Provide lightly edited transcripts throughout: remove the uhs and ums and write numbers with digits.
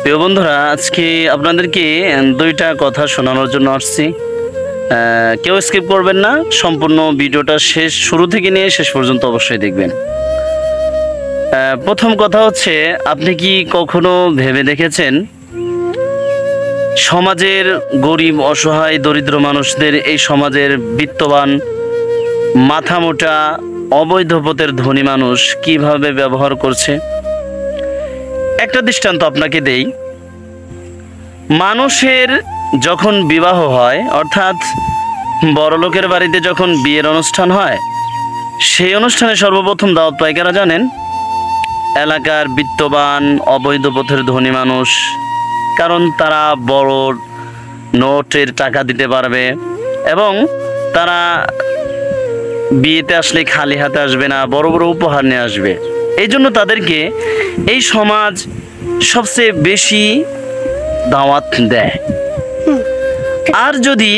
প্রিয় বন্ধুরা, আজকে আপনাদেরকে দুইটা কথা শোনানোর জন্য আসছি। কেউ স্কিপ করবেন না, সম্পূর্ণ ভিডিওটা শুরু থেকে নিয়ে শেষ পর্যন্ত অবশ্যই দেখবেন। প্রথম কথা হচ্ছে, আপনি কি কখনো ভেবে দেখেছেন সমাজের গরিব, অসহায়, দরিদ্র মানুষদের এই সমাজের বিত্তবান, মাথামোটা, অবৈধ পথের ধনী মানুষ কিভাবে ব্যবহার করছে? একটা দৃষ্টান্ত আপনাকে দেই। মানুষের যখন বিবাহ হয়, অর্থাৎ বড়লোকের বাড়িতে যখন বিয়ের অনুষ্ঠান হয়, সেই অনুষ্ঠানে সর্বপ্রথম দাওয়াত পায় কারা জানেন? এলাকার বিত্তবান, অবৈধ পথের ধনী মানুষ। কারণ তারা বড় নোটের টাকা দিতে পারবে এবং তারা বিয়েতে আসলে খালি হাতে আসবে না, বড় বড় উপহার নিয়ে আসবে। এই জন্য তাদেরকে এই সমাজ সবচেয়ে বেশি দাওয়াত দেয়। আর যদি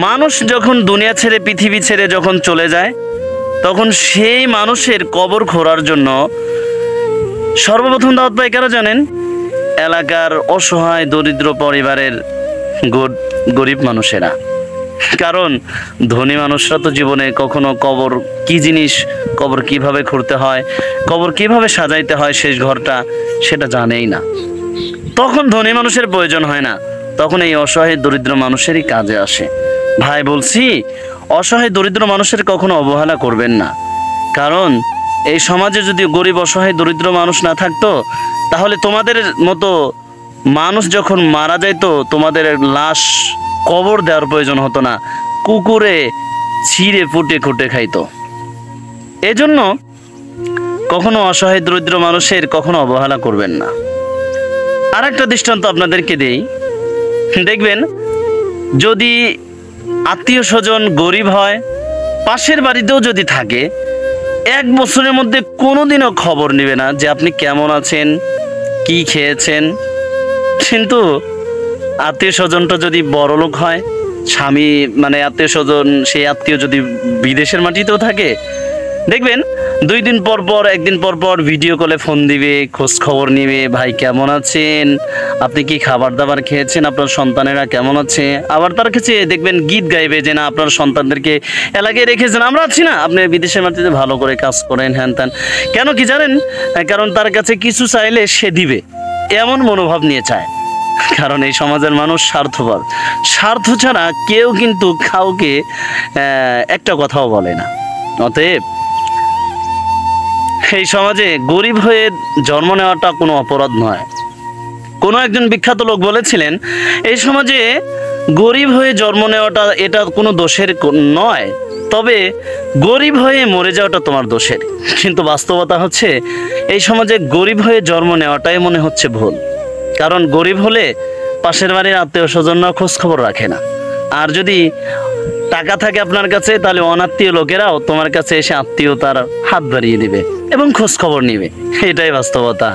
মানুষ যখন দুনিয়া ছেড়ে, পৃথিবী ছেড়ে যখন চলে যায়, তখন সেই মানুষের কবর খোঁড়ার জন্য সর্বপ্রথম দাওয়াত পায় কারা জানেন? এলাকার অসহায়, দরিদ্র পরিবারের গরিব মানুষেরা। কারণ ধনী মানুষরা তো জীবনে কখনো কবর কি জিনিস, কবর কিভাবে খুঁড়তে হয়, কবর কিভাবে সাজাইতে হয় শেষ ঘরটা, সেটা জানেই না। তখন ধনী মানুষের প্রয়োজন হয় না, তখন এই অসহায় দরিদ্র মানুষেরই কাজে আসে। ভাই বলছি, অসহায় দরিদ্র মানুষের কখনো অবহেলা করবেন না। কারণ এই সমাজে যদি গরিব, অসহায়, দরিদ্র মানুষ না থাকতো, তাহলে তোমাদের মতো মানুষ যখন মারা যাইতো, তোমাদের লাশ কবর দেওয়ার প্রয়োজন হতো না, কুকুরে ছিঁড়ে ফুটে খুঁটে খাইতো। এজন্য কখনো অসহায় দরিদ্র মানুষের কখনো অবহেলা করবেন না। আর একটা দৃষ্টান্ত আপনাদেরকে দেই। দেখবেন, যদি আত্মীয় স্বজন গরিব হয়, পাশের বাড়িতেও যদি থাকে, 1 বছরের মধ্যে কোনোদিনও খবর নেবে না যে আপনি কেমন আছেন, কি খেয়েছেন। কিন্তু আত্মীয় স্বজনটা যদি বড়লোক হয়, স্বামী মানে আত্মীয় স্বজন, সেই আত্মীয় যদি বিদেশের মাটিতেও থাকে, দেখবেন 2 দিন পর পর, 1 দিন পর পর ভিডিও কলে ফোন দিবে, খোঁজ খবর নিবে, ভাই কেমন আছেন, আপনি কি খাবার দাবার খেয়েছেন, আপনার সন্তানেরা কেমন আছে। আবার তার কাছে দেখবেন গীত গাইবে যে না, আপনার সন্তানদেরকে এলাকায় রেখেছেন, আমরা আছি না, আপনি বিদেশের মাটিতে ভালো করে কাজ করেন, হ্যান ত্যান। কেন কি জানেন? কারণ তার কাছে কিছু চাইলে সে দিবে, এমন মনোভাব নিয়ে চায়। কারণ এই সমাজের মানুষ স্বার্থপর। স্বার্থ ছাড়া কেউ কিন্তু কাউকে একটা কথাও বলে না। অতএব এই সমাজে গরিব হয়ে জন্ম নেওয়াটা কোনো অপরাধ নয়। কোনো একজন বিখ্যাত লোক বলেছিলেন, এই সমাজে গরিব হয়ে জন্ম নেওয়াটা এটা কোনো দোষের নয়, তবে গরিব হয়ে মরে যাওয়াটা তোমার দোষের। কিন্তু বাস্তবতা হচ্ছে, এই সমাজে গরিব হয়ে জন্ম নেওয়াটাই মনে হচ্ছে ভুল। কারণ গরিব হলে পাশের বাড়ির আত্মীয় স্বজনরা খোঁজ খবর রাখে না। আর যদি টাকা থাকে আপনার কাছে, তাহলে অনাত্মীয় লোকেরাও তোমার কাছে এসে আত্মীয়তার হাত বাড়িয়ে দিবে এবং খোঁজ খবর নিবে। এটাই বাস্তবতা।